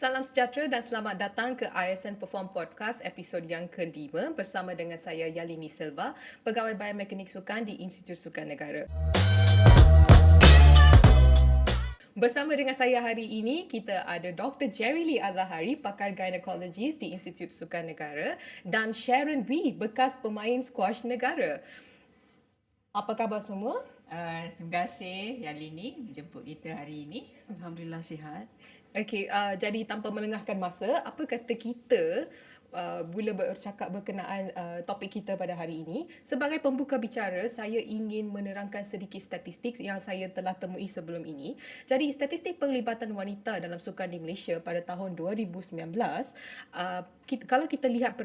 Salam sejahtera dan selamat datang ke ISN Perform Podcast episod yang ke-5 bersama dengan saya Yalini Silva, Pegawai Biomekanik Sukan di Institut Sukan Negara. Bersama dengan saya hari ini, kita ada Dr. Jerry Lee Azahari, pakar gynecologist di Institut Sukan Negara, dan Sharon Wee, bekas pemain squash negara. Apa khabar semua? Terima kasih Yalini menjemput kita hari ini. Alhamdulillah sihat. Okey, jadi tanpa melengahkan masa, apa kata kita mula bercakap berkenaan topik kita pada hari ini. Sebagai pembuka bicara, saya ingin menerangkan sedikit statistik yang saya telah temui sebelum ini. Jadi, statistik penglibatan wanita dalam sukan di Malaysia pada tahun 2019, kalau kita lihat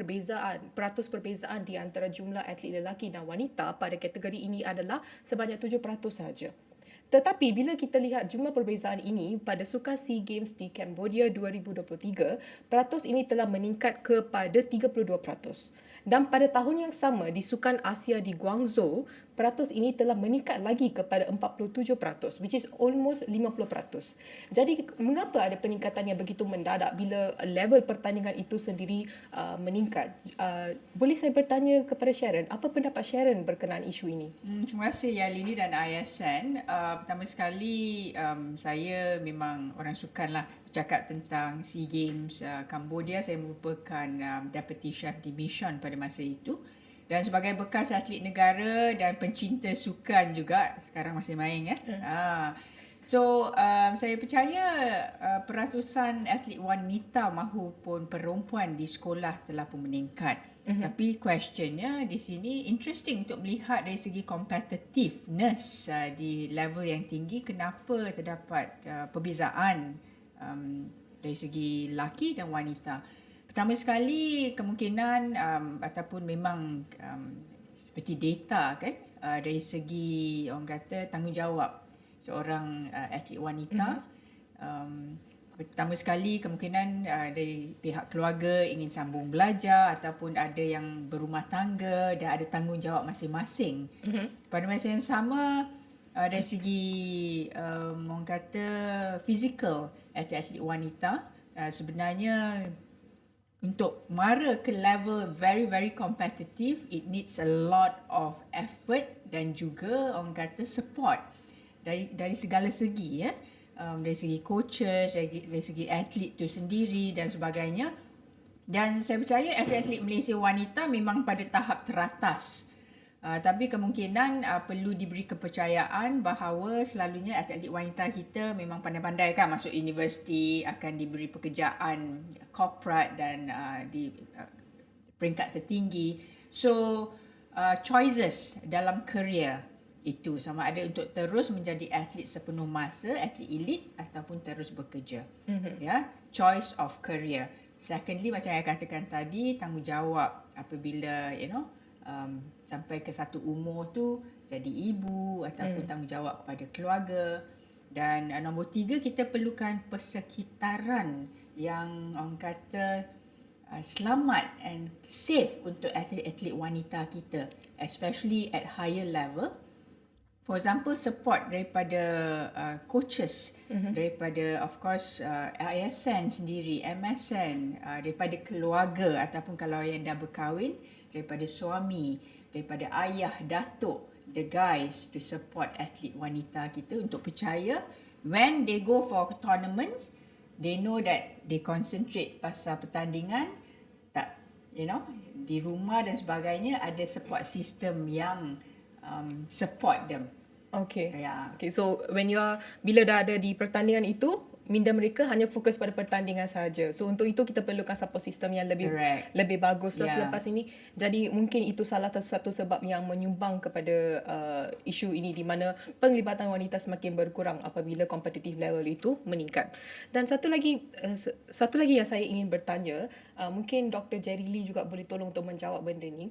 peratus perbezaan di antara jumlah atlet lelaki dan wanita pada kategori ini adalah sebanyak 7% sahaja. Tetapi bila kita lihat jumlah perbezaan ini pada Sukan SEA Games di Cambodia 2023, peratus ini telah meningkat kepada 32%. Dan pada tahun yang sama di Sukan Asia di Guangzhou, peratus ini telah meningkat lagi kepada 47%, which is almost 50%. Jadi mengapa ada peningkatan yang begitu mendadak bila level pertandingan itu sendiri meningkat? Boleh saya bertanya kepada Sharon, apa pendapat Sharon berkenaan isu ini? Terima kasih Yalini dan ISN. Pertama sekali, saya memang orang sukan lah. Bercakap tentang SEA Games Cambodia, saya merupakan Deputy Chef Division pada masa itu. Dan sebagai bekas atlet negara dan pencinta sukan juga, sekarang masih main ya. Saya percaya peratusan atlet wanita mahupun perempuan di sekolah telah pun meningkat. Tapi questionnya di sini interesting untuk melihat dari segi competitiveness di level yang tinggi, kenapa terdapat perbezaan dari segi lelaki dan wanita. Pertama sekali kemungkinan ataupun memang seperti data kan, dari segi orang kata tanggungjawab seorang atlet wanita. Pertama sekali kemungkinan dari pihak keluarga ingin sambung belajar ataupun ada yang berumah tangga dan ada tanggungjawab masing-masing. Pada masa yang sama, dari segi orang kata physical atlet wanita, sebenarnya untuk mara ke level very competitive, it needs a lot of effort dan juga orang kata support dari segala segi ya. Dari segi coaches, dari segi atlet tu sendiri dan sebagainya. Dan saya percaya atlet-atlet Malaysia wanita memang pada tahap teratas. Tapi kemungkinan perlu diberi kepercayaan bahawa selalunya atlet wanita kita memang pandai-pandai kan masuk universiti, akan diberi pekerjaan corporate dan di peringkat tertinggi. So choices dalam career itu sama ada untuk terus menjadi atlet sepenuh masa, atlet elit ataupun terus bekerja. Ya, choice of career. Secondly, macam saya katakan tadi, tanggungjawab apabila sampai ke satu umur tu jadi ibu ataupun tanggungjawab kepada keluarga. Dan nombor 3, kita perlukan persekitaran yang orang kata selamat and safe untuk atlet-atlet wanita kita, especially at higher level. For example, support daripada coaches, daripada of course ISN sendiri, MSN, daripada keluarga ataupun kalau yang dah berkahwin, daripada suami, daripada ayah, datuk, the guys to support atlet wanita kita untuk percaya when they go for tournaments, they know that they concentrate pasal pertandingan, tak, di rumah dan sebagainya ada support system yang support them. Okay. So bila dah ada di pertandingan itu, minda mereka hanya fokus pada pertandingan sahaja. So untuk itu kita perlukan support system yang lebih bagus selepas ini. Jadi mungkin itu salah satu sebab yang menyumbang kepada isu ini, di mana penglibatan wanita semakin berkurang apabila competitive level itu meningkat. Dan satu lagi yang saya ingin bertanya, mungkin Dr. Jerry Lee juga boleh tolong untuk menjawab benda ni.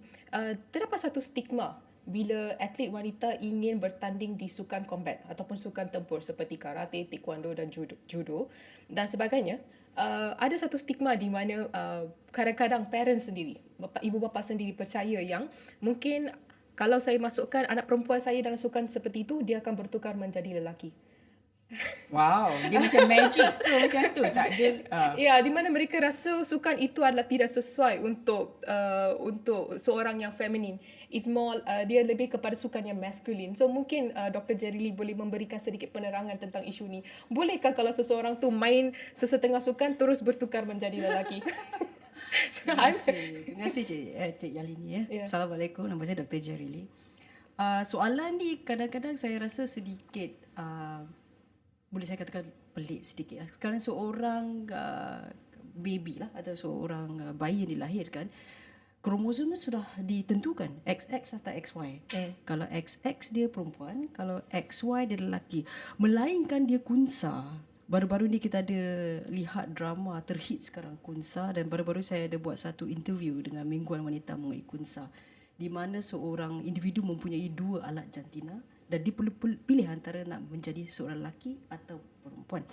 Terdapat satu stigma bila atlet wanita ingin bertanding di sukan combat ataupun sukan tempur seperti karate, taekwondo dan judo dan sebagainya. Ada satu stigma di mana kadang-kadang parents sendiri, ibu bapa sendiri percaya yang mungkin kalau saya masukkan anak perempuan saya dalam sukan seperti itu, dia akan bertukar menjadi lelaki. Wow, dia macam magic ke macam tu? Tak ada. Ya, di mana mereka rasa sukan itu adalah tidak sesuai untuk seorang yang feminin. It's more dia lebih kepada sukan yang masculine. So mungkin Dr. Jerry Lee boleh memberikan sedikit penerangan tentang isu ni. Bolehkah kalau seseorang tu main sesetengah sukan terus bertukar menjadi lelaki? Terima kasih Cik Yalini ya. Ya. Assalamualaikum, nama saya Dr. Jerry Lee. Soalan ni kadang-kadang saya rasa sedikit boleh saya katakan pelik sedikit lah. Sekarang seorang baby lah atau seorang bayi yang dilahirkan, kromosom sudah ditentukan XX atau XY. Kalau XX dia perempuan, kalau XY dia lelaki. Melainkan dia kunsa. Baru-baru ni kita ada lihat drama terhit sekarang Kunsa, dan baru-baru saya ada buat satu interview dengan Mingguan Wanita mengenai Kunsa, di mana seorang individu mempunyai dua alat jantina dan dia perlu pilih antara nak menjadi seorang lelaki atau perempuan.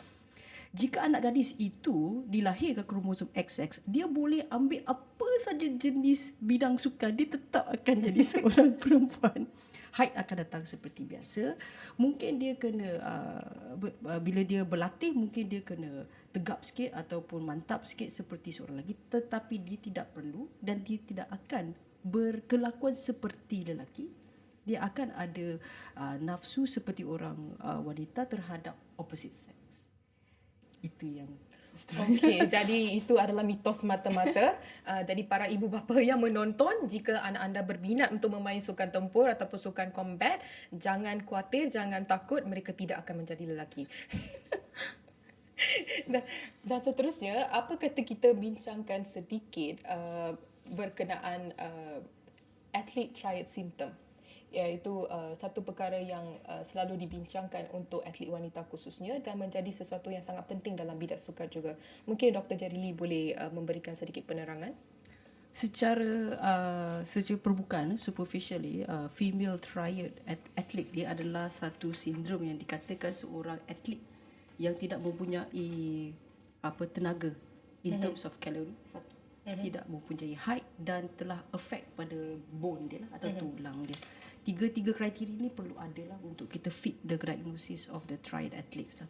Jika anak gadis itu dilahirkan kromosom XX, dia boleh ambil apa saja jenis bidang sukan, dia tetap akan jadi seorang perempuan. Height akan datang seperti biasa. Mungkin dia kena bila dia berlatih, mungkin dia kena tegap sikit ataupun mantap sikit seperti seorang lelaki, tetapi dia tidak perlu dan dia tidak akan berkelakuan seperti lelaki. Dia akan ada nafsu seperti orang wanita terhadap opposite sex. Itu yang Okey, jadi itu adalah mitos mata-mata. Jadi para ibu bapa yang menonton, jika anak anda berminat untuk memain sukan tempur ataupun sukan combat, jangan khawatir, jangan takut, mereka tidak akan menjadi lelaki. Dan seterusnya, apa kata kita bincangkan sedikit berkenaan athlete triad symptom, iaitu satu perkara yang selalu dibincangkan untuk atlet wanita khususnya dan menjadi sesuatu yang sangat penting dalam bidang sukan juga. Mungkin Dr. Jerry Lee boleh memberikan sedikit penerangan. secara permukaan, superficially, female triad athlete dia adalah satu sindrom yang dikatakan seorang atlet yang tidak mempunyai tenaga in terms of calorie, satu, tidak mempunyai height dan telah affect pada bone dia lah, atau tulang dia. Tiga kriteria ni perlu ada lah untuk kita fit the diagnosis of the triad athletes lah.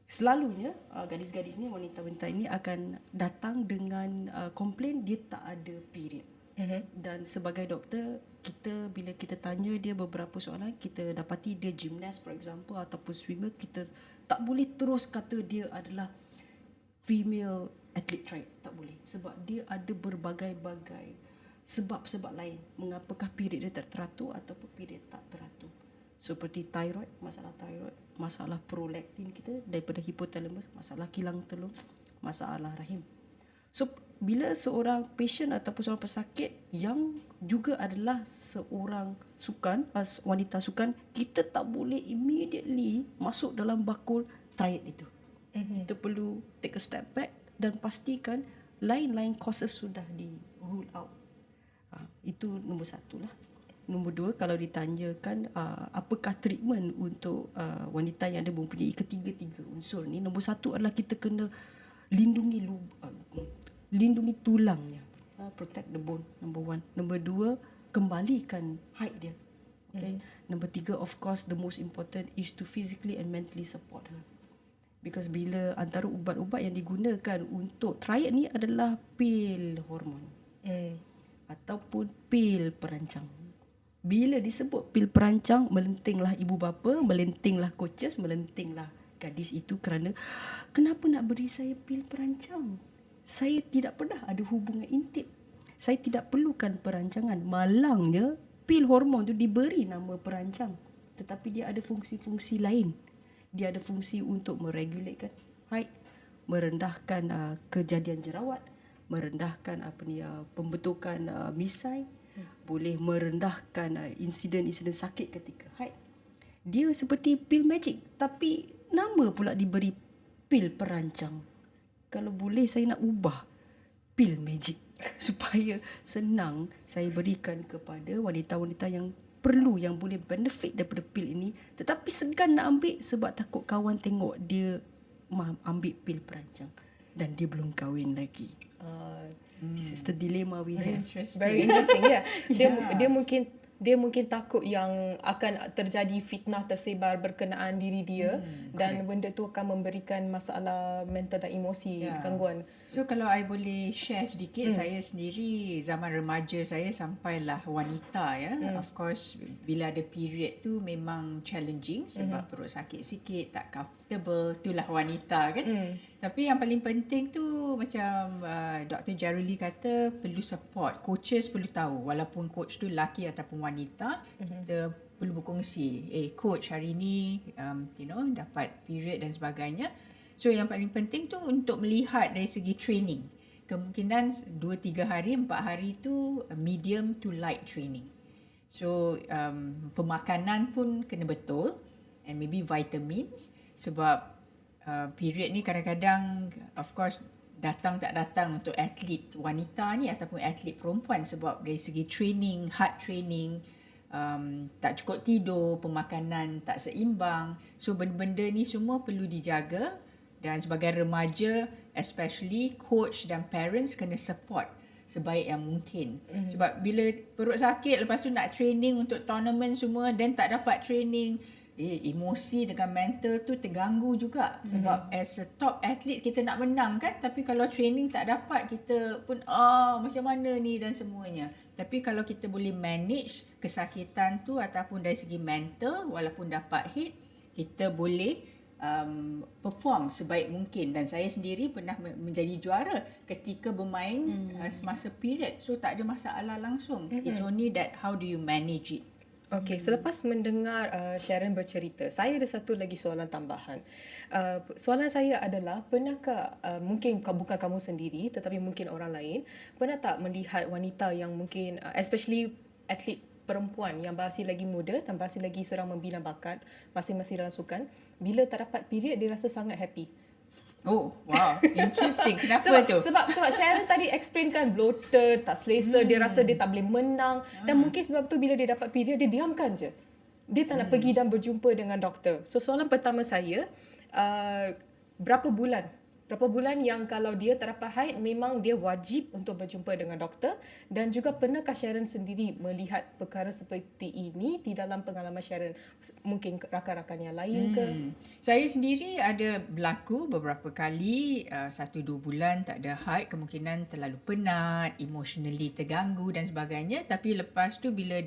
Selalunya gadis-gadis ni, wanita-wanita ini akan datang dengan komplain dia tak ada period. Dan sebagai doktor, kita bila kita tanya dia beberapa soalan, kita dapati dia gymnast for example ataupun swimmer, kita tak boleh terus kata dia adalah female athlete triad, tak boleh, sebab dia ada berbagai-bagai sebab-sebab lain mengapakah period dia tak teratur ataupun period tak teratur. Seperti thyroid, masalah prolaktin kita daripada hipotalamus, masalah kilang telur, masalah rahim. So bila seorang patient ataupun seorang pesakit yang juga adalah seorang sukan, wanita sukan, kita tak boleh immediately masuk dalam bakul triad itu. Kita perlu take a step back dan pastikan lain-lain causes sudah di rule out. Itu nombor satu lah. Nombor dua, kalau ditanyakan apakah treatment untuk wanita yang ada mempunyai ketiga-tiga unsur ni, nombor satu adalah kita kena lindungi tulangnya, protect the bone, number one. Nombor dua, kembalikan height dia. Okay. Nombor tiga, of course the most important is to physically and mentally support her. Because bila antara ubat-ubat yang digunakan untuk triad ni adalah pil hormon ataupun pil perancang. Bila disebut pil perancang, melentinglah ibu bapa, melentinglah coaches, melentinglah gadis itu, kerana kenapa nak beri saya pil perancang? Saya tidak pernah ada hubungan intim. Saya tidak perlukan perancangan. Malangnya pil hormon tu diberi nama perancang, tetapi dia ada fungsi-fungsi lain. Dia ada fungsi untuk meregulatekan height, merendahkan kejadian jerawat, merendahkan pembentukan misai, boleh merendahkan insiden-insiden sakit ketika haid. Dia seperti pil magic, tapi nama pula diberi pil perancang. Kalau boleh saya nak ubah pil magic supaya senang saya berikan kepada wanita-wanita yang perlu, yang boleh benefit daripada pil ini, tetapi segan nak ambil sebab takut kawan tengok dia ambil pil perancang dan dia belum kahwin lagi. This is the dilemma we have. Very interesting, yeah. Dia mungkin dia mungkin takut yang akan terjadi fitnah tersebar berkenaan diri dia dan benda tu akan memberikan masalah mental dan emosi, gangguan. So kalau I boleh share sedikit, saya sendiri zaman remaja saya sampailah wanita ya. Of course bila ada period tu memang challenging sebab perut sakit sikit, tak comfortable, itulah wanita kan. Tapi yang paling penting tu macam Dr. Jaruli kata perlu support. Coaches perlu tahu walaupun coach tu lelaki ataupun wanita, kita perlu berkongsi. Coach hari ni dapat period dan sebagainya. So yang paling penting tu untuk melihat dari segi training. Kemungkinan 2-3 hari, 4 hari tu medium to light training. So pemakanan pun kena betul and maybe vitamins sebab period ni kadang-kadang of course datang tak datang untuk atlet wanita ni ataupun atlet perempuan sebab dari segi training, heart training, tak cukup tidur, pemakanan tak seimbang. So benda-benda ni semua perlu dijaga dan sebagai remaja especially coach dan parents kena support sebaik yang mungkin. Sebab bila perut sakit lepas tu nak training untuk tournament semua dan tak dapat training, emosi dengan mental tu terganggu juga. Sebab as a top athlete kita nak menang kan, tapi kalau training tak dapat kita pun macam mana ni dan semuanya. Tapi kalau kita boleh manage kesakitan tu ataupun dari segi mental, walaupun dapat hit, kita boleh perform sebaik mungkin. Dan saya sendiri pernah menjadi juara ketika bermain semasa period. So tak ada masalah langsung. It's only that how do you manage it. Okey, selepas mendengar Sharon bercerita, saya ada satu lagi soalan tambahan. Soalan saya adalah, pernahkah, mungkin bukan kamu sendiri tetapi mungkin orang lain, pernah tak melihat wanita yang mungkin, especially atlet perempuan yang masih lagi muda dan masih lagi sedang membina bakat, masing-masing dalam sukan, bila tak dapat period dia rasa sangat happy? Oh, wow. Interesting. Kenapa tu? Sebab Sharon tadi explain kan, bloated, tak selesa, dia rasa dia tak boleh menang. Dan mungkin sebab tu bila dia dapat period, dia diamkan je. Dia tak nak pergi dan berjumpa dengan doktor. So soalan pertama saya, berapa bulan yang kalau dia tak dapat haid, memang dia wajib untuk berjumpa dengan doktor? Dan juga pernahkah Sharon sendiri melihat perkara seperti ini di dalam pengalaman Sharon? Mungkin rakan-rakan yang lain ke? Saya sendiri ada berlaku beberapa kali 1-2 bulan tak ada haid, kemungkinan terlalu penat, emotionally terganggu dan sebagainya. Tapi lepas tu bila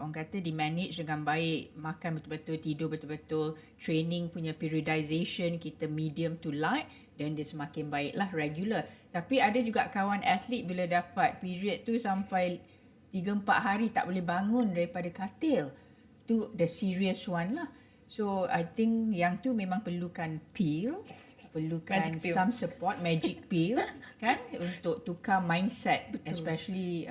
orang kata di manage dengan baik, makan betul-betul, tidur betul-betul, training punya periodization kita medium to light, dan dia semakin baiklah, regular. Tapi ada juga kawan atlet bila dapat period tu sampai 3-4 hari tak boleh bangun daripada katil. Tu the serious one lah. So I think yang tu memang perlukan pill, perlukan some support, magic pill kan, untuk tukar mindset. Betul. Especially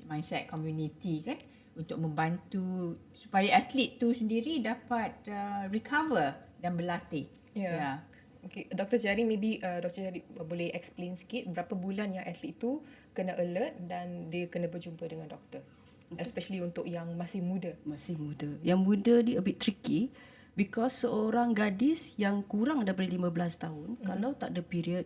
mindset community kan, untuk membantu supaya atlet tu sendiri dapat recover dan berlatih. Yeah. Okay, Dr. Jari, maybe Dr. Jari boleh explain sikit berapa bulan yang atlet tu kena alert dan dia kena berjumpa dengan doktor. Especially untuk yang masih muda. Masih muda. Yang muda ni a bit tricky because seorang gadis yang kurang daripada 15 tahun, kalau tak ada period,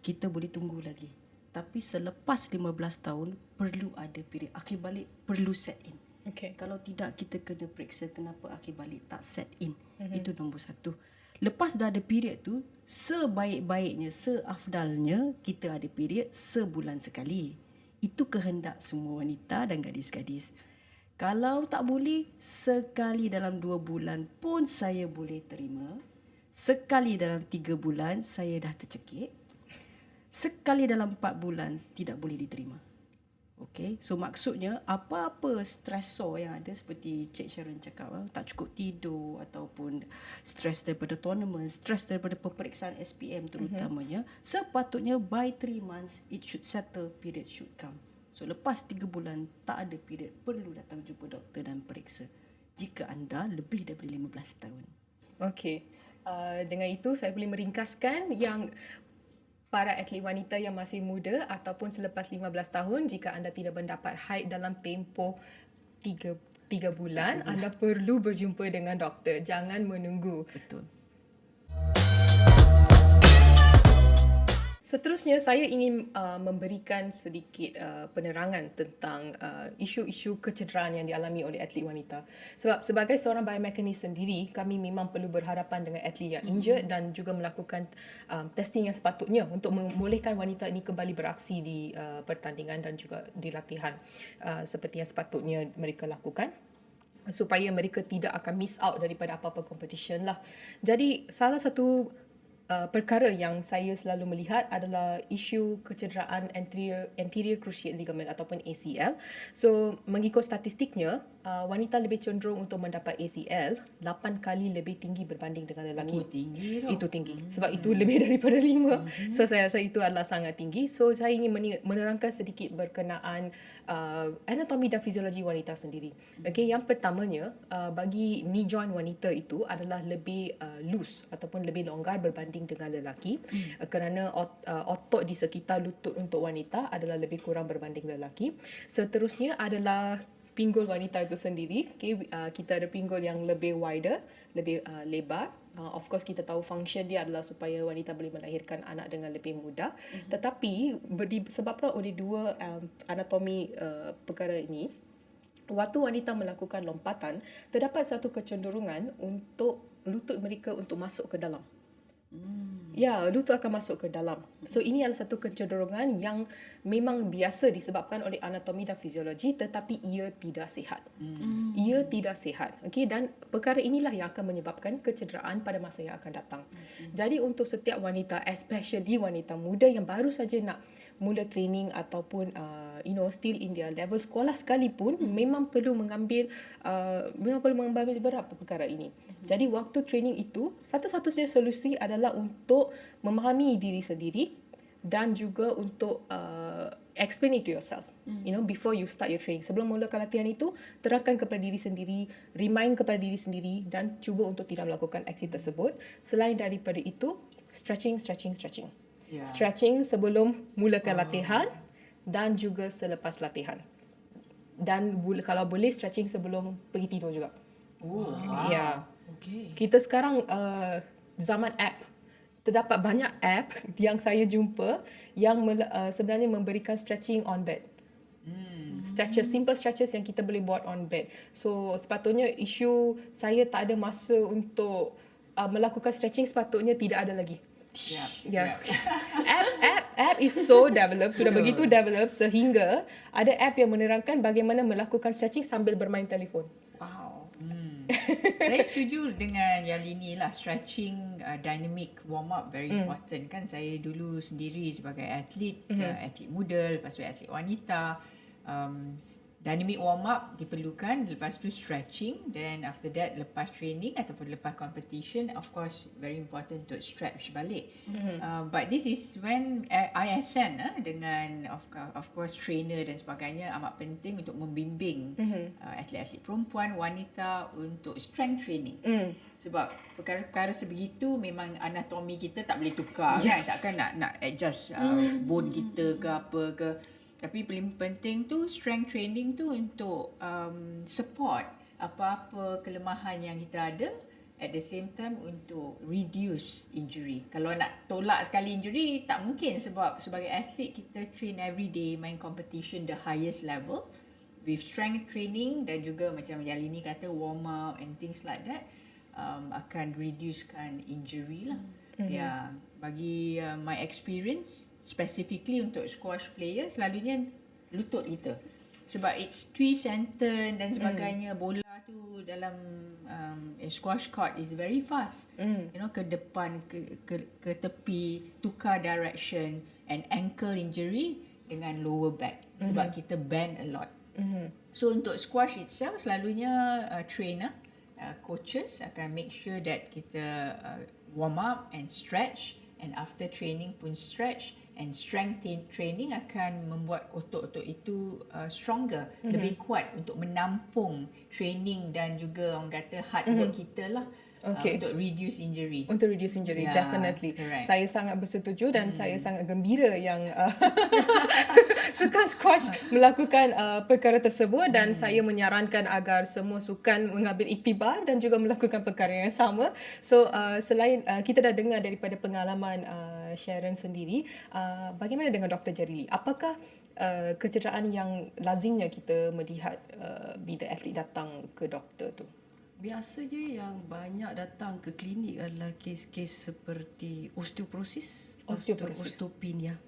kita boleh tunggu lagi. Tapi selepas 15 tahun, perlu ada period. Akhir balik perlu set in. Okay. Kalau tidak, kita kena periksa kenapa akhir balik tak set in. Itu nombor satu. Lepas dah ada period tu, sebaik-baiknya, seafdalnya, kita ada period sebulan sekali. Itu kehendak semua wanita dan gadis-gadis. Kalau tak boleh, sekali dalam 2 bulan pun saya boleh terima. Sekali dalam 3 bulan, saya dah tercekik. Sekali dalam 4 bulan, tidak boleh diterima. Okay, so maksudnya apa-apa stresor yang ada seperti Cik Sharon cakap, tak cukup tidur ataupun stres daripada tournament, stres daripada peperiksaan SPM terutamanya, sepatutnya by 3 months it should settle, period should come. So lepas 3 bulan tak ada period, perlu datang jumpa doktor dan periksa jika anda lebih daripada 15 tahun. Okay, dengan itu saya boleh meringkaskan yang para atlet wanita yang masih muda ataupun selepas 15 tahun, jika anda tidak mendapat haid dalam tempoh 3 bulan, anda perlu berjumpa dengan doktor. Jangan menunggu. Betul. Seterusnya saya ingin memberikan sedikit penerangan tentang isu-isu kecederaan yang dialami oleh atlet wanita. Sebab sebagai seorang biomekanis sendiri, kami memang perlu berhadapan dengan atlet yang injured dan juga melakukan testing yang sepatutnya untuk membolehkan wanita ini kembali beraksi di pertandingan dan juga di latihan seperti yang sepatutnya mereka lakukan, supaya mereka tidak akan miss out daripada apa-apa competition lah. Jadi salah satu perkara yang saya selalu melihat adalah isu kecederaan anterior cruciate ligament ataupun ACL. So mengikut statistiknya, wanita lebih cenderung untuk mendapat ACL 8 kali lebih tinggi berbanding dengan lelaki. Tinggi tau. Itu tinggi. Sebab itu lebih daripada 5. So saya rasa itu adalah sangat tinggi. So saya ingin menerangkan sedikit berkenaan anatomi dan fisiologi wanita sendiri. Okay, yang pertamanya, bagi knee joint wanita itu adalah lebih loose ataupun lebih longgar berbanding dengan lelaki, kerana otot di sekitar lutut untuk wanita adalah lebih kurang berbanding lelaki. Seterusnya adalah pinggul wanita itu sendiri. Okay, kita ada pinggul yang lebih wider, lebih lebar. Of course kita tahu function dia adalah supaya wanita boleh melahirkan anak dengan lebih mudah. Tetapi disebabkan oleh dua anatomi perkara ini, waktu wanita melakukan lompatan, terdapat satu kecenderungan untuk lutut mereka untuk masuk ke dalam. Ya, lutut akan masuk ke dalam. So ini adalah satu kecenderungan yang memang biasa disebabkan oleh anatomi dan fisiologi, tetapi ia tidak sihat. Ia tidak sihat. Okay, dan perkara inilah yang akan menyebabkan kecederaan pada masa yang akan datang. Jadi untuk setiap wanita, especially wanita muda yang baru saja nak mula training ataupun still in their level sekolah sekalipun, memang perlu mengambil berat perkara ini. Jadi waktu training itu, satu-satunya solusi adalah untuk memahami diri sendiri dan juga untuk explain it to yourself. Before you start your training. Sebelum mulakan latihan itu, terangkan kepada diri sendiri, remind kepada diri sendiri dan cuba untuk tidak melakukan aksi tersebut. Selain daripada itu, stretching. Yeah. Stretching sebelum mulakan latihan dan juga selepas latihan. Dan kalau boleh stretching sebelum pergi tidur juga. Ya. Okay. Kita sekarang zaman app. Terdapat banyak app yang saya jumpa yang sebenarnya memberikan stretching on bed. Simple stretches yang kita boleh buat on bed. So sepatutnya isu saya tak ada masa untuk melakukan stretching sepatutnya tidak ada lagi. Yes. App is so developed, sudah begitu developed sehingga ada app yang menerangkan bagaimana melakukan stretching sambil bermain telefon. Wow. Saya setuju dengan Yalini lah, stretching, dynamic warm up very important kan. Saya dulu sendiri sebagai atlet, atlet muda, lepas tu atlet wanita, dynamic warm up diperlukan, lepas tu stretching, then after that lepas training ataupun lepas competition, of course very important to stretch balik. But this is when ISN dengan of course trainer dan sebagainya amat penting untuk membimbing atlet-atlet perempuan, wanita untuk strength training. Sebab perkara-perkara sebegitu memang anatomi kita tak boleh tukar kan, takkan nak adjust bone kita ke apa ke. Tapi paling penting tu strength training tu untuk support apa-apa kelemahan yang kita ada, at the same time untuk reduce injury. Kalau nak tolak sekali injury tak mungkin, sebab sebagai atlet kita train every day, main competition the highest level with strength training dan juga macam Yalini kata warm up and things like that, akan reducekan injury lah. Ya, bagi my experience specifically untuk squash player, selalunya lutut kita. Sebab it's twist and turn dan sebagainya. Bola tu dalam squash court is very fast. Ke depan, ke tepi, tukar direction, and ankle injury dengan lower back. Sebab kita bend a lot. So untuk squash itself, selalunya trainer, coaches akan make sure that kita warm up and stretch, and after training pun stretch, and strength training akan membuat otot-otot itu stronger, lebih kuat untuk menampung training dan juga orang kata hard work kita lah. Untuk reduce injury. Untuk reduce injury, definitely. Correct. Saya sangat bersetuju dan saya sangat gembira yang sukan squash melakukan perkara tersebut, dan saya menyarankan agar semua sukan mengambil iktibar dan juga melakukan perkara yang sama. So selain kita dah dengar daripada pengalaman Sharon sendiri, bagaimana dengan Dr. Jarili? Apakah kecederaan yang lazimnya kita melihat bila atlet datang ke doktor tu? Biasanya yang banyak datang ke klinik adalah kes-kes seperti osteoporosis, osteopenia,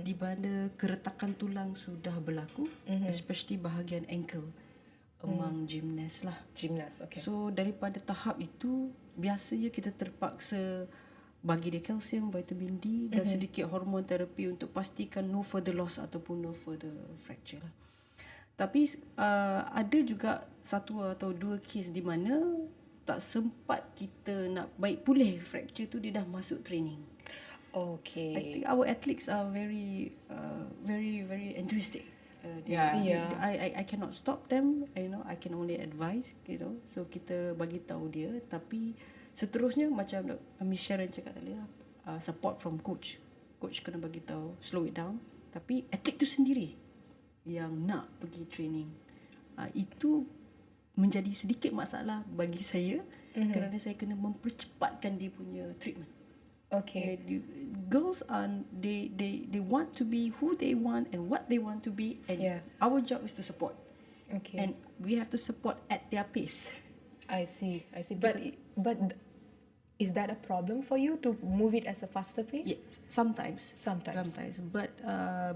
di mana keretakan tulang sudah berlaku, especially bahagian ankle among gymnast lah. Gymnast, okay. So daripada tahap itu, biasanya kita terpaksa bagi dia kalsium, vitamin D dan sedikit hormon terapi untuk pastikan no further loss ataupun no further fracture lah. Tapi ada juga satu atau dua kes di mana tak sempat kita nak baik pulih fracture tu, dia dah masuk training. Okay. I think our athletes are very enthusiastic. I cannot stop them. I can only advise. So kita bagi tahu dia. Tapi seterusnya macam Miss Sharon cakap tadi lah, support from coach. Coach kena bagi tahu, slow it down. Tapi atlet tu sendiri yang nak pergi training, itu menjadi sedikit masalah bagi saya, kerana saya kena mempercepatkan dia punya treatment. Okay. Girls are they want to be who they want and what they want to be, and our job is to support. Okay. And we have to support at their pace. I see. But is that a problem for you to move it as a faster pace? Yes, sometimes. But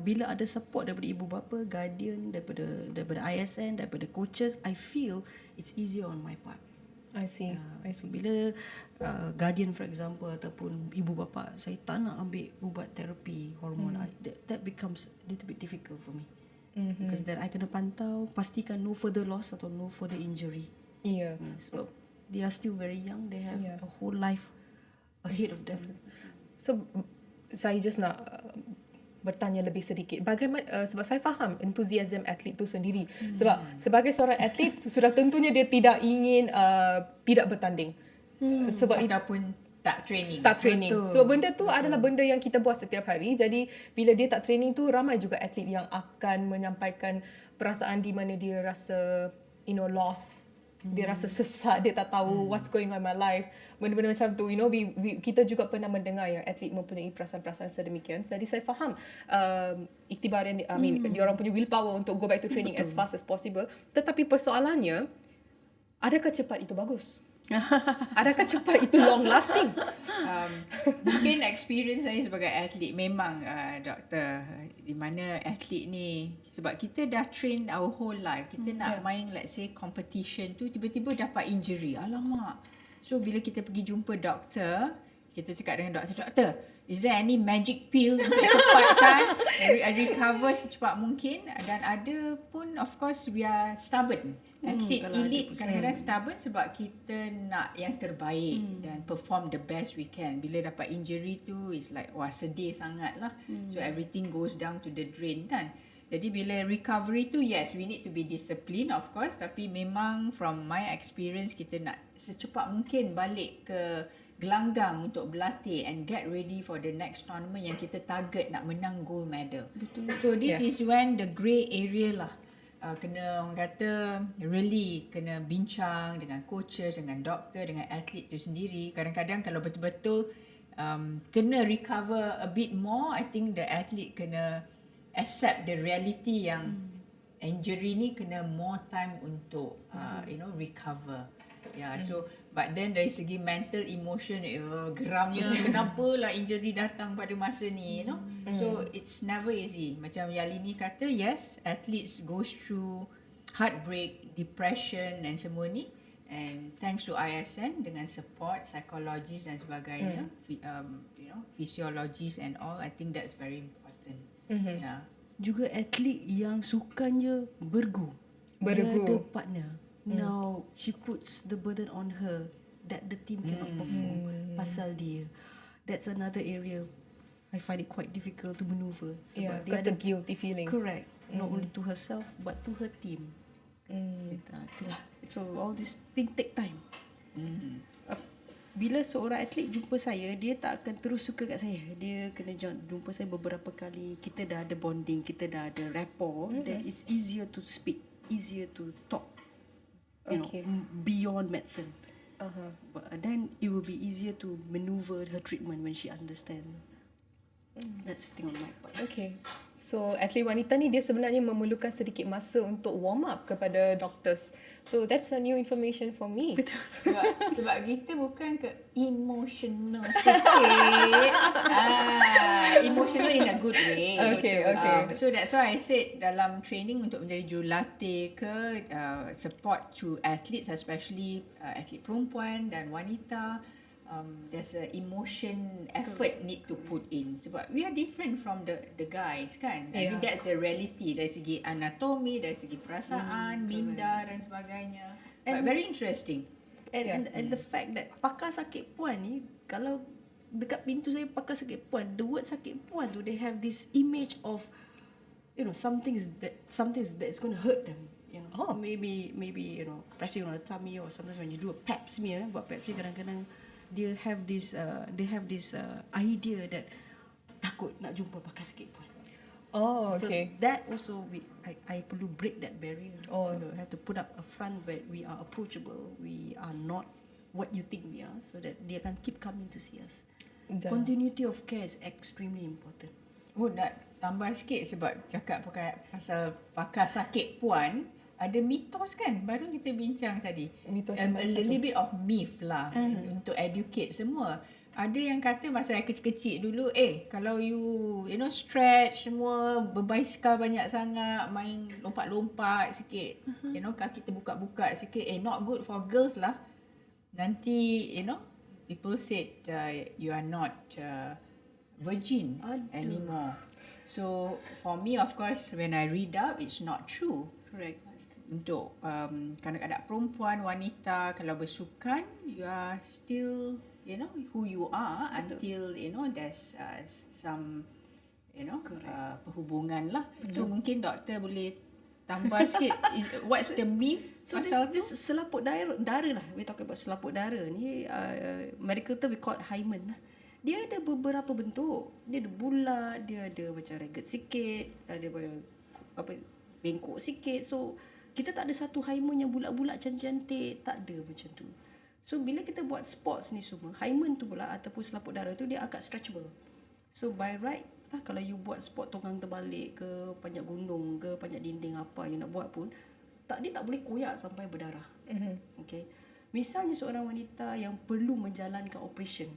bila ada support daripada ibu bapa, guardian, daripada ISN, daripada coaches, I feel it's easier on my part. I see. So bila guardian for example ataupun ibu bapa, saya tak nak ambil ubat terapi hormon, that becomes a little bit difficult for me. Because then I kena pantau, pastikan no further loss atau no further injury. Yeah. So they are still very young, they have a whole life ahead of them. So saya just nak bertanya lebih sedikit. Bagaimana sebab saya faham entusiasm atlet tu sendiri. Sebab sebagai seorang atlet sudah tentunya dia tidak ingin tidak bertanding. Sebab ataupun tak training. Betul. So benda tu adalah benda yang kita buat setiap hari. Jadi bila dia tak training tu, ramai juga atlet yang akan menyampaikan perasaan di mana dia rasa lost. Dia rasa sesak, dia tak tahu what's going on in my life. Benda-benda macam tu, kita juga pernah mendengar yang atlet mempunyai perasaan-perasaan sedemikian. Jadi saya faham iktibaran, diorang punya willpower untuk go back to training as fast as possible. Tetapi persoalannya, adakah cepat itu bagus? Adakah cepat itu long lasting? Mungkin experience saya sebagai atlet memang doktor, di mana atlet ni, sebab kita dah train our whole life, kita nak main let's say competition tu, tiba-tiba dapat injury, alamak. So bila kita pergi jumpa doktor, kita cakap dengan doktor, is there any magic pill untuk cepatkan recover secepat mungkin? Dan ada pun of course we are stubborn. Atlet elite kadang-kadang stubborn sebab kita nak yang terbaik dan perform the best we can. Bila dapat injury tu, it's like wah, sedih sangat lah. So everything goes down to the drain kan. Jadi bila recovery tu, yes, we need to be disciplined of course, tapi memang from my experience, kita nak secepat mungkin balik ke gelanggang untuk berlatih and get ready for the next tournament yang kita target nak menang gold medal. Betul. So this is when the grey area lah. Kena, orang kata, really kena bincang dengan coaches, dengan doktor, dengan atlet tu sendiri. Kadang-kadang kalau betul-betul kena recover a bit more, I think the athlete kena accept the reality yang injury ni kena more time untuk recover. So but then dari segi mental emotion, geramnya kenapa lah injury datang pada masa ni, so it's never easy. Macam Yalini kata, yes, athletes goes through heartbreak, depression dan semua ni, and thanks to ISN dengan support psychologist dan sebagainya, physiologists and all, I think that's very important. Juga atlet yang sukanya bergu. Dia ada partner. Now she puts the burden on her that the team cannot perform pasal dia. That's another area I find it quite difficult to maneuver. Sebab because the guilty feeling. Correct. Not only to herself but to her team. Itulah. So all this thing take time. Bila seorang atlet jumpa saya, dia tak akan terus suka kat saya. Dia kena jumpa saya beberapa kali. Kita dah ada bonding, kita dah ada rapport. Then it's easier to speak, easier to talk. Beyond medicine. But then it will be easier to maneuver her treatment when she understands. That's the thing on my part. Okay. So atlet wanita ni dia sebenarnya memerlukan sedikit masa untuk warm up kepada doctors. So that's a new information for me. Sebab kita bukan ke emotional sikit. Emotional in a good way. Okay. So that's why I said dalam training untuk menjadi jurulatih ke support to athletes, especially atlet perempuan dan wanita, there's a emotion effort need to put in sebab we are different from the guys kan. I mean that's the reality dari segi anatomi, dari segi perasaan, minda dan sebagainya. But very interesting. And the fact that pakar sakit puan ni, kalau dekat pintu saya pakar sakit puan, the word sakit puan tu, they have this image of, you know, something that's going to hurt them. You know, maybe you know, pressing on the tummy, or sometimes when you do a pap smear, buat pap smear kadang-kadang they have this idea that takut nak jumpa pakar sakit puan. Oh, okay. So that also I perlu break that barrier. Oh. You know, have to put up a front where we are approachable. We are not what you think we are, so that they can keep coming to see us. Continuity of care is extremely important. Oh, nak tambah sikit sebab cakap pasal pakar sakit puan, ada mitos kan, baru kita bincang tadi. Mitos a little bit of myth lah untuk educate semua. Ada yang kata masa saya kecil-kecil dulu, kalau you know stretch semua, berbasikal banyak sangat, main lompat-lompat sikit, you know kaki terbuka-buka sikit, not good for girls lah. Nanti you know people said you are not virgin anymore. So for me, of course, when I read up, it's not true. Correct. Untuk kanak-kanak perempuan, wanita, kalau bersukan, you are still, you know, who you are until, you know, there's some, you know, perhubungan lah. So mungkin doktor boleh tambah sikit, what's the myth So pasal this selaput dara lah. We talk about selaput dara ni, medical term we call it hymen lah. Dia ada beberapa bentuk. Dia ada bulat, dia ada macam ragged sikit, ada bengkok sikit. So kita tak ada satu hymen yang bulat-bulat cantik-cantik, tak ada macam tu. So bila kita buat sports ni semua, hymen tu pula ataupun selaput darah tu dia agak stretchable. So by right lah, kalau you buat sport tonggang terbalik ke, panjat gunung ke, panjat dinding apa yang nak buat pun, dia tak boleh koyak sampai berdarah. Okay. Misalnya seorang wanita yang perlu menjalankan operation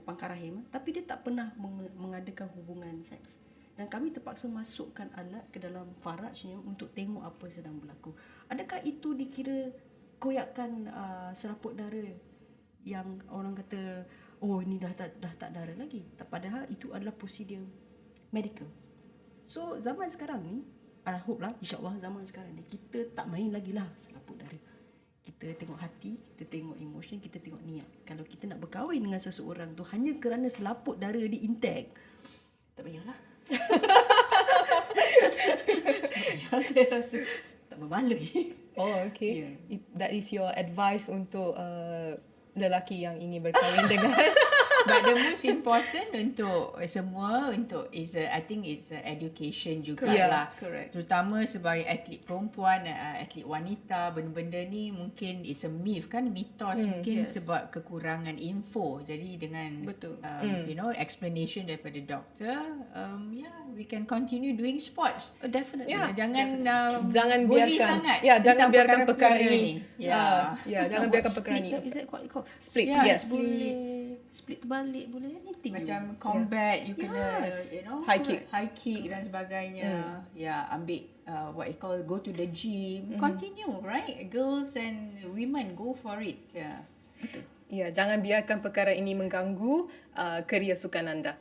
pangkar rahim, tapi dia tak pernah mengadakan hubungan seks, dan kami terpaksa masukkan alat ke dalam farajnya untuk tengok apa sedang berlaku. Adakah itu dikira koyakan selaput darah yang orang kata, oh ini dah tak darah lagi? Padahal itu adalah prosedur medical. So zaman sekarang ni, I hope lah, insyaAllah zaman sekarang ni, kita tak main lagi lah selaput darah. Kita tengok hati, kita tengok emotion, kita tengok niat. Kalau kita nak berkahwin dengan seseorang tu hanya kerana selaput darah dia intact, tak payahlah. Saya rasa tak berbaloi. Oh, okay. That is your advice untuk lelaki yang ingin berkahwin dengan. But the most important untuk semua, I think is education juga lah. Correct. Terutama sebagai atlet perempuan, atlet wanita, benda-benda ni mungkin is a myth kan, mitos mungkin sebab kekurangan info. Jadi dengan you know, explanation daripada doktor, we can continue doing sports. Definitely. Jangan biarkan sangat jangan biarkan perkara ini. Jangan biarkan perkara ini. Is that what you call Split. Yes. Split terbalik boleh, anything. Macam combat, you kena you know, high kick dan sebagainya. Ambil what you call, go to the gym, continue, right? Girls and women, go for it. Betul. Jangan biarkan perkara ini mengganggu kerjaya sukan anda.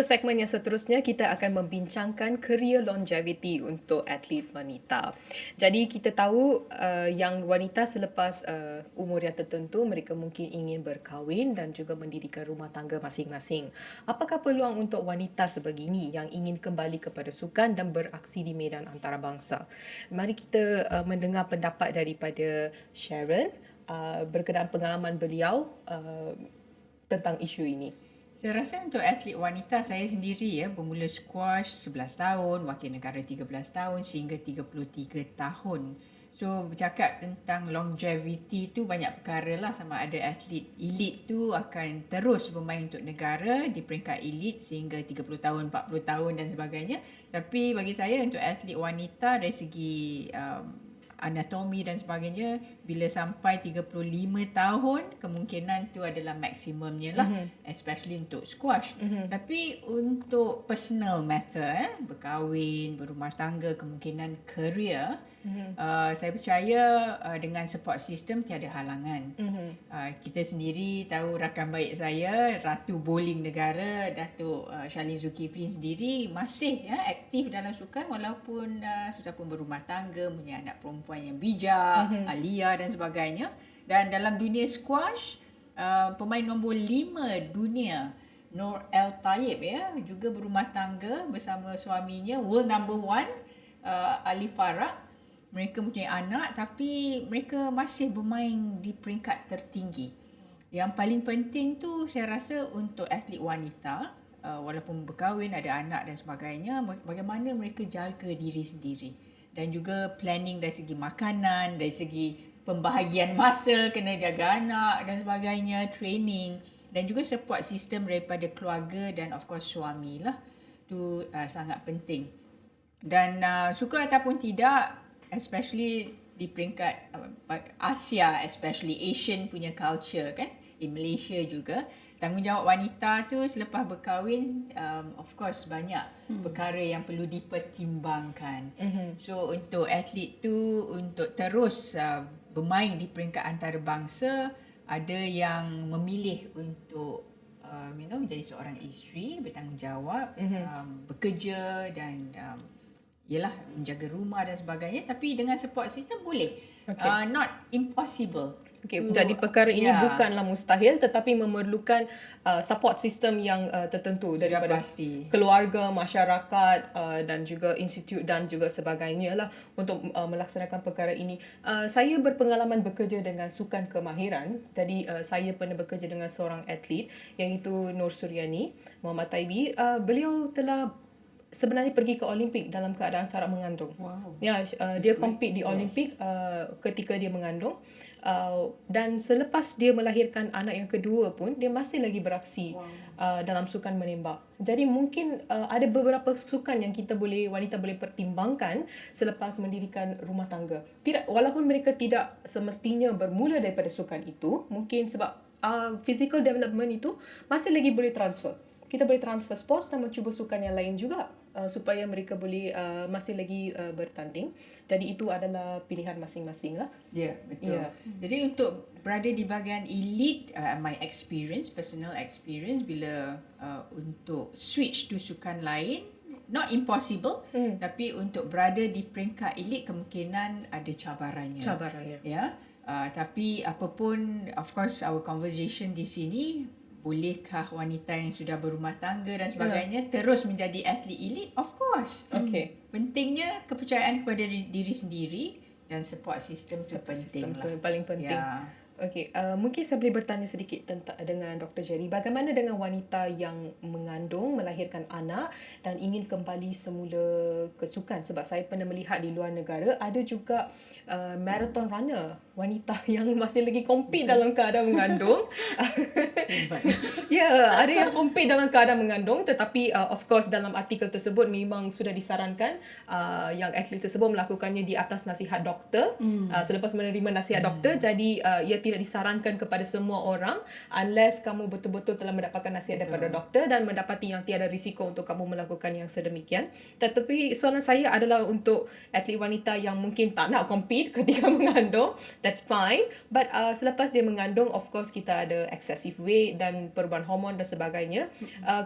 untuk segmen yang seterusnya, kita akan membincangkan career longevity untuk atlet wanita. Jadi kita tahu yang wanita selepas umur yang tertentu, mereka mungkin ingin berkahwin dan juga mendirikan rumah tangga masing-masing. Apakah peluang untuk wanita sebegini yang ingin kembali kepada sukan dan beraksi di medan antarabangsa? Mari kita mendengar pendapat daripada Sharon berkenaan pengalaman beliau tentang isu ini. Saya rasa untuk atlet wanita, saya sendiri bermula squash 11 tahun, wakil negara 13 tahun sehingga 33 tahun. So bercakap tentang longevity tu banyak perkara lah, sama ada atlet elite tu akan terus bermain untuk negara di peringkat elite sehingga 30 tahun, 40 tahun dan sebagainya. Tapi bagi saya untuk atlet wanita dari segi anatomi dan sebagainya, bila sampai 35 tahun kemungkinan tu adalah maksimumnya lah, especially untuk squash. Tapi untuk personal matter, berkahwin, berumah tangga, kemungkinan career, saya percaya dengan support system tiada halangan. Kita sendiri tahu rakan baik saya, Ratu Bowling Negara, Datuk Shalin Zulkifli sendiri masih aktif dalam sukan walaupun sudah pun berumah tangga, punya anak perempuan yang bijak, Alia dan sebagainya. Dan dalam dunia squash, pemain nombor 5 dunia Nur El Taib juga berumah tangga bersama suaminya, world number 1 Ali Farah. Mereka mempunyai anak tapi mereka masih bermain di peringkat tertinggi. Yang paling penting tu saya rasa untuk atlet wanita, walaupun berkahwin, ada anak dan sebagainya, bagaimana mereka jaga diri sendiri. Dan juga planning dari segi makanan, dari segi pembahagian masa, kena jaga anak dan sebagainya, training. Dan juga support system daripada keluarga dan of course suami lah. Itu sangat penting. Dan suka ataupun tidak, especially di peringkat Asia, especially Asian punya culture kan, di Malaysia juga, tanggungjawab wanita tu selepas berkahwin of course banyak perkara yang perlu dipertimbangkan. So untuk atlet tu untuk terus bermain di peringkat antarabangsa, ada yang memilih untuk menjadi seorang isteri, bertanggungjawab, bekerja dan ialah menjaga rumah dan sebagainya, tapi dengan support system boleh. Not impossible. Jadi perkara ini bukanlah mustahil tetapi memerlukan support system yang tertentu daripada keluarga, masyarakat dan juga institut dan juga sebagainya lah untuk melaksanakan perkara ini. Saya berpengalaman bekerja dengan sukan kemahiran. Jadi saya pernah bekerja dengan seorang atlet iaitu Nur Suryani Muhammad Taibi. Beliau telah sebenarnya pergi ke Olimpik dalam keadaan saraf mengandung. Dia compete di Olimpik ketika dia mengandung. Dan selepas dia melahirkan anak yang kedua pun, dia masih lagi beraksi dalam sukan menembak. Jadi mungkin ada beberapa sukan yang wanita boleh pertimbangkan selepas mendirikan rumah tangga. Walaupun mereka tidak semestinya bermula daripada sukan itu, mungkin sebab physical development itu masih lagi boleh transfer. Kita boleh transfer sports dan mencuba sukan yang lain juga supaya mereka boleh masih lagi bertanding. Jadi itu adalah pilihan masing-masing lah. Ya, betul. Jadi untuk berada di bahagian elite, my personal experience bila untuk switch to sukan lain, not impossible, tapi untuk berada di peringkat elite kemungkinan ada cabarannya. Tapi apapun, of course our conversation di sini, bolehkah wanita yang sudah berumah tangga dan sebagainya terus menjadi atlet elite? Of course. Pentingnya kepercayaan kepada diri sendiri dan support system tu penting lah. Paling penting. Mungkin saya boleh bertanya sedikit dengan Dr. Jerry. Bagaimana dengan wanita yang mengandung, melahirkan anak dan ingin kembali semula ke sukan? Sebab saya pernah melihat di luar negara ada juga marathon runner wanita yang masih lagi compete dalam keadaan mengandung. Ada yang compete dalam keadaan mengandung, tetapi of course dalam artikel tersebut memang sudah disarankan yang atlet tersebut melakukannya di atas nasihat doktor. Selepas menerima nasihat doktor, jadi ia tidak disarankan kepada semua orang unless kamu betul-betul telah mendapatkan nasihat daripada doktor dan mendapati yang tiada risiko untuk kamu melakukan yang sedemikian. Tetapi soalan saya adalah untuk atlet wanita yang mungkin tak nak compete ketika mengandung dan that's fine. But selepas dia mengandung, of course kita ada excessive weight dan perubahan hormon dan sebagainya.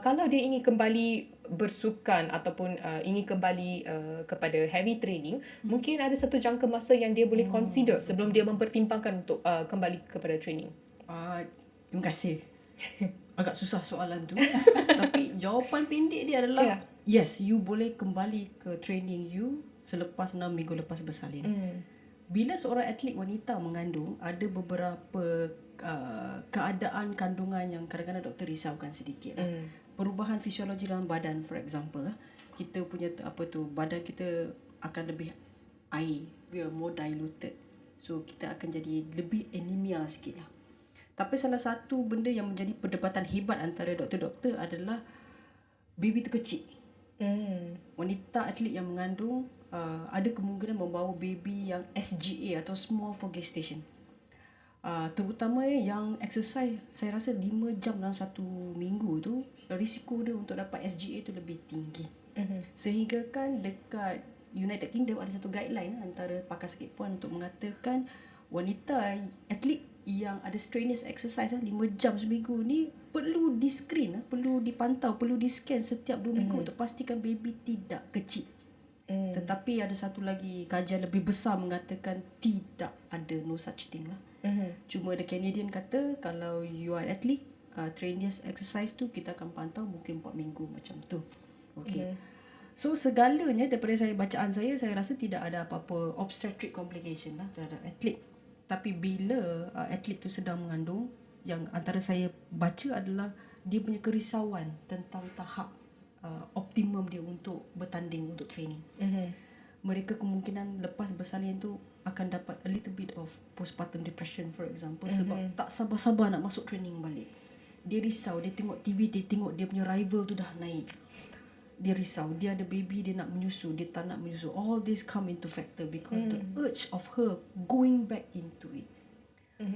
Kalau dia ingin kembali bersukan ataupun ingin kembali kepada heavy training, mungkin ada satu jangka masa yang dia boleh consider sebelum dia mempertimbangkan untuk kembali kepada training. Terima kasih. Agak susah soalan tu. Tapi jawapan pendek dia adalah yes, you boleh kembali ke training you selepas 6 minggu lepas bersalin. Bila seorang atlet wanita mengandung, ada beberapa keadaan kandungan yang kadang-kadang doktor risaukan sedikit lah. Perubahan fisiologi dalam badan, for example lah. Kita punya badan kita akan lebih air, we are more diluted. So kita akan jadi lebih anemia sikit lah. Tapi salah satu benda yang menjadi perdebatan hebat antara doktor-doktor adalah baby tu kecil. Wanita atlet yang mengandung ada kemungkinan membawa baby yang SGA atau small for gestation. Terutama yang exercise, saya rasa 5 jam dalam satu minggu tu, risiko dia untuk dapat SGA tu lebih tinggi. Sehingga kan dekat United Kingdom ada satu guideline antara pakar sakit puan untuk mengatakan wanita atlet yang ada strenuous exercise 5 jam seminggu ni perlu di screen, perlu dipantau, perlu di scan setiap 2 minggu untuk pastikan baby tidak kecil. Tetapi ada satu lagi kajian lebih besar mengatakan tidak ada, no such thing lah. Cuma the Canadian kata kalau you are athlete, strenuous exercise tu kita akan pantau mungkin 4 minggu macam tu. Okay. So segalanya daripada bacaan saya rasa tidak ada apa-apa obstetric complication lah terhadap atlet. Tapi bila atlet tu sedang mengandung, yang antara saya baca adalah dia punya kerisauan tentang tahap optimum dia untuk bertanding, untuk training. Mereka kemungkinan lepas bersalin tu akan dapat a little bit of postpartum depression, for example, sebab tak sabar-sabar nak masuk training balik. Dia risau, dia tengok TV, dia tengok dia punya rival tu dah naik. Dia risau, dia ada baby, dia nak menyusu, dia tak nak menyusu. All this come into factor because the urge of her going back into it.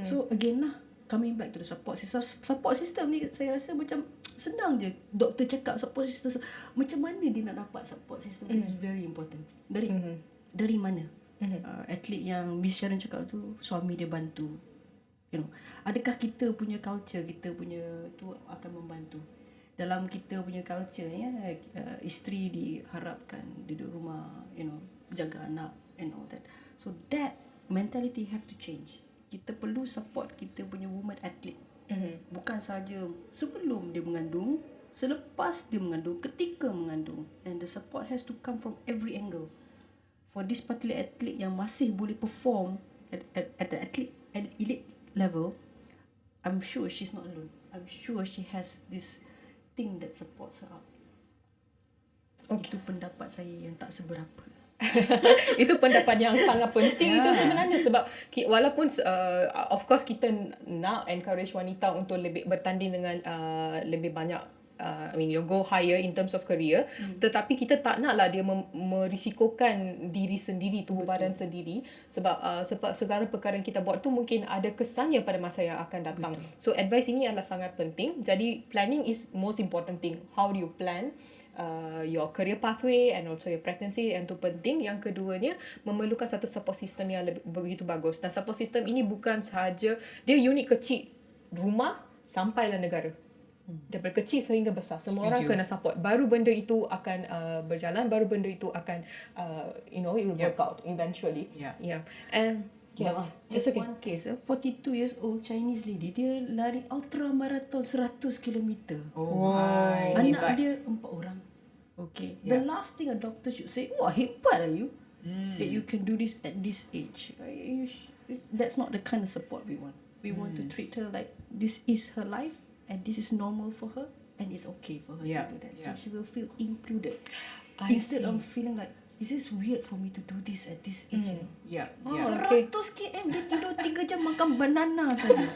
So again lah, coming back to the support system. Support system ni saya rasa macam senang je. Doktor cakap support system. Macam mana dia nak dapat support system is very important. Dari mana? Atlet yang Miss Sharon cakap tu, suami dia bantu. You know, adakah kita punya culture, kita punya tu akan membantu? Dalam kita punya culture ni, isteri diharapkan duduk rumah, you know, jaga anak and all that. So that mentality have to change. Kita perlu support kita punya woman athlete. Bukan saja sebelum dia mengandung, selepas dia mengandung, ketika mengandung. And the support has to come from every angle. For this particular athlete yang masih boleh perform at the elite level, I'm sure she's not alone. I'm sure she has this thing that supports her up. Itu pendapat saya yang tak seberapa. Itu pendapat yang sangat penting itu sebenarnya, sebab walaupun of course kita nak encourage wanita untuk lebih bertanding dengan lebih banyak, I mean you go higher in terms of career, tetapi kita tak naklah dia merisikokan diri sendiri, tubuh badan sendiri, sebab segala perkara yang kita buat tu mungkin ada kesannya pada masa yang akan datang. So advice ini adalah sangat penting. Jadi planning is most important thing. How do you plan your career pathway and also your pregnancy, yang tu penting. Yang keduanya, memerlukan satu support system yang begitu bagus. Dan support system ini bukan sahaja dia unit kecil, rumah sampailah negara. Daripada kecil sehingga besar, semua orang kena support. Baru benda itu akan berjalan, baru benda itu akan you know, it will work out eventually. And yes, just one case, 42 years old Chinese lady, dia lari ultra marathon 100 km. Anak dia 4 orang. Okay. The last thing a doctor should say, wah, hebat lah you, that you can do this at this age. That's not the kind of support we want. We want to treat her like this is her life, and this is normal for her, and it's okay for her to do that. So she will feel included. Instead of feeling like, is this weird for me to do this at this age? 100 km dia tidur 3 jam makan banana saja.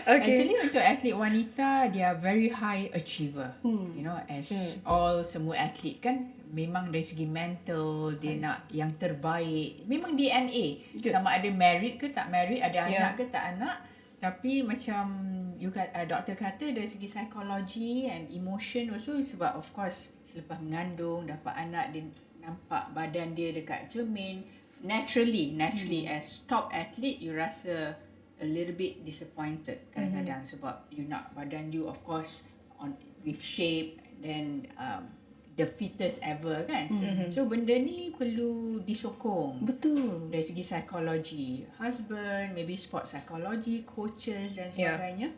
Actually untuk atlet wanita, they are very high achiever. You know, as all semua atlet kan, memang dari segi mental dia nak yang terbaik. Memang DNA. Sama ada married ke tak married, ada anak ke tak anak. Tapi macam doktor kata dari segi psikologi and emotion also, sebab of course selepas mengandung dapat anak, dia nampak badan dia dekat cermin, naturally as top athlete you rasa a little bit disappointed kadang-kadang sebab you nak badan you of course on with shape, then the fittest ever kan. So benda ni perlu disokong. Betul. Dari segi psikologi, husband, maybe sport psychology, coaches dan sebagainya.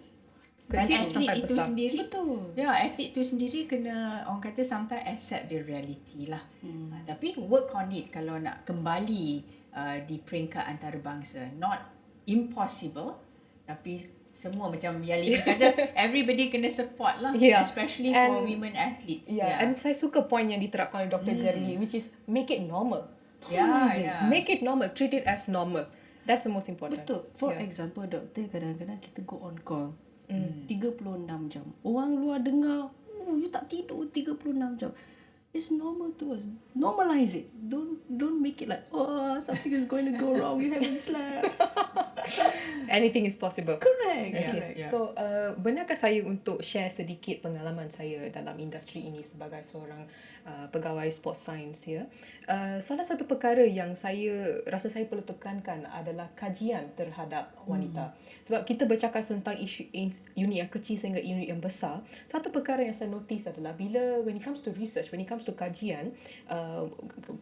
Dan Kecil atlet sampai itu besar. sendiri, Betul. ya, atlet itu sendiri kena, orang kata sometimes accept the reality lah. Tapi work on it kalau nak kembali di peringkat antarabangsa. Not impossible, tapi semua macam Yali kata, everybody kena support lah, especially for women athletes. And saya suka point yang diterapkan oleh Dr. Jeremy, which is make it normal. Make it normal, treat it as normal. That's the most important. Betul. For example, doktor, kadang-kadang kita go on call 36 jam. Orang luar dengar, you tak tidur 36 jam. It's normal to us. Normalize it. Don't make it like, oh, something is going to go wrong. You haven't slept. Anything is possible. Correct. Okay. So, benarkah saya untuk share sedikit pengalaman saya dalam industri ini sebagai seorang pegawai sports science ya. Salah satu perkara yang saya rasa saya perlu tekankan adalah kajian terhadap wanita. Sebab kita bercakap tentang isu unit yang kecil sehingga unit yang besar. Satu perkara yang saya notice adalah bila when it comes to research, when it comes to kajian,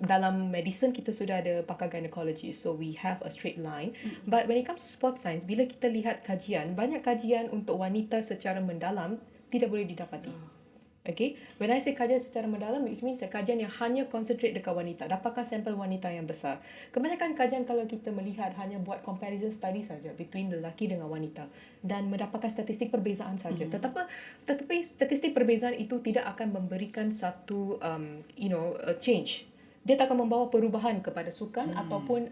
dalam medicine kita sudah ada pakar gynecology, so we have a straight line. But when it comes to sports science, bila kita lihat kajian, banyak kajian untuk wanita secara mendalam tidak boleh didapati. Okay, when I say kajian secara mendalam, it means kajian yang hanya concentrate dekat wanita, dapatkan sampel wanita yang besar. Kebanyakan kajian kalau kita melihat hanya buat comparison study saja between lelaki dengan wanita dan mendapatkan statistik perbezaan saja. Tetapi statistik perbezaan itu tidak akan memberikan satu change. Dia tak akan membawa perubahan kepada sukan ataupun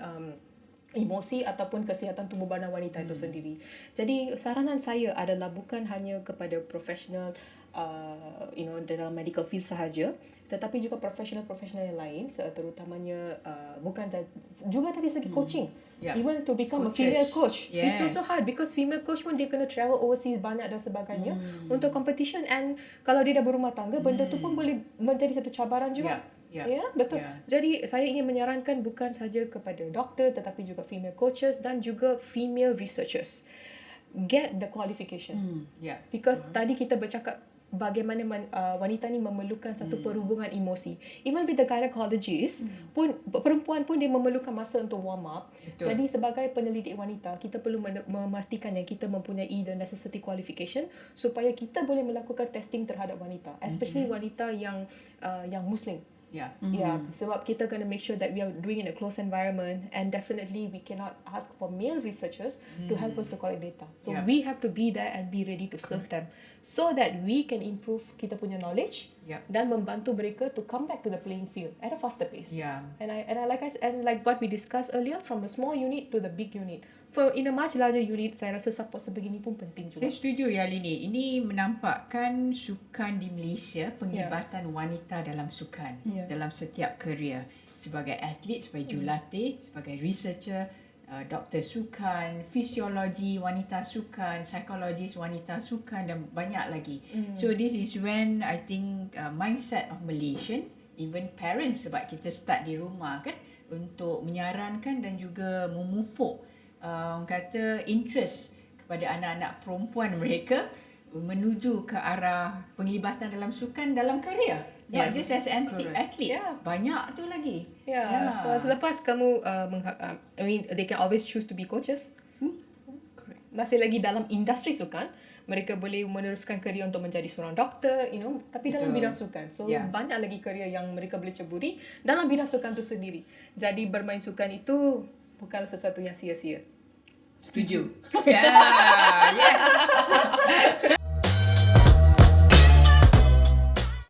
emosi ataupun kesihatan tubuh badan wanita itu sendiri. Jadi saranan saya adalah bukan hanya kepada profesional dalam medical field sahaja, tetapi juga profesional yang lain, terutamanya bukan juga dari segi coaching. Even to become a female coach, it's also hard because female coach pun dia kena travel overseas banyak dan sebagainya untuk competition, and kalau dia dah berumah tangga, benda tu pun boleh menjadi satu cabaran juga. Betul. Jadi saya ingin menyarankan bukan saja kepada doktor tetapi juga female coaches dan juga female researchers. Get the qualification. Because tadi kita bercakap bagaimana wanita ni memerlukan satu perhubungan emosi. Even with the gynecologist pun, perempuan pun dia memerlukan masa untuk warm up. Betul. Jadi sebagai penyelidik wanita, kita perlu memastikan yang kita mempunyai the necessity qualification supaya kita boleh melakukan testing terhadap wanita, especially wanita yang Muslim. Sebab kita kena make sure that we are doing in a closed environment, and definitely we cannot ask for male researchers to help us to collect data. So we have to be there and be ready to serve them so that we can improve kita punya knowledge dan membantu mereka to come back to the playing field at a faster pace. And like what we discussed earlier, from a small unit to the big unit. For in a much larger unit, saya rasa support sebegini pun penting juga. Saya setuju ya Lini. Ini menampakkan sukan di Malaysia, penglibatan wanita dalam sukan, dalam setiap kerjaya. Sebagai atlet, sebagai jurulatih, sebagai researcher, doktor sukan, fisiologi wanita sukan, psikologis wanita sukan dan banyak lagi. So this is when I think mindset of Malaysian, even parents, sebab kita start di rumah kan, untuk menyarankan dan juga memupuk orang kata interest kepada anak-anak perempuan mereka menuju ke arah penglibatan dalam sukan dalam kerjaya. Not just as an athlete. Banyak tu lagi. So selepas kamu they can always choose to be coaches. Correct. Masih lagi dalam industri sukan, mereka boleh meneruskan kerjaya untuk menjadi seorang doktor, tapi dalam bidang sukan. So banyak lagi kerjaya yang mereka boleh ceburi dalam bidang sukan tu sendiri. Jadi bermain sukan itu bukanlah sesuatu yang sia-sia. Setuju. Yes.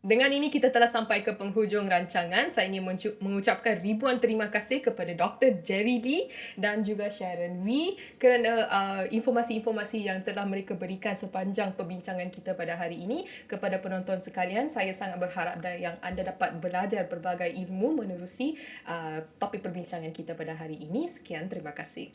Dengan ini kita telah sampai ke penghujung rancangan. Saya ingin mengucapkan ribuan terima kasih kepada Dr. Jerry Lee dan juga Sharon Wee kerana informasi-informasi yang telah mereka berikan sepanjang perbincangan kita pada hari ini. Kepada penonton sekalian, saya sangat berharap yang anda dapat belajar berbagai ilmu menerusi topik perbincangan kita pada hari ini. Sekian, terima kasih.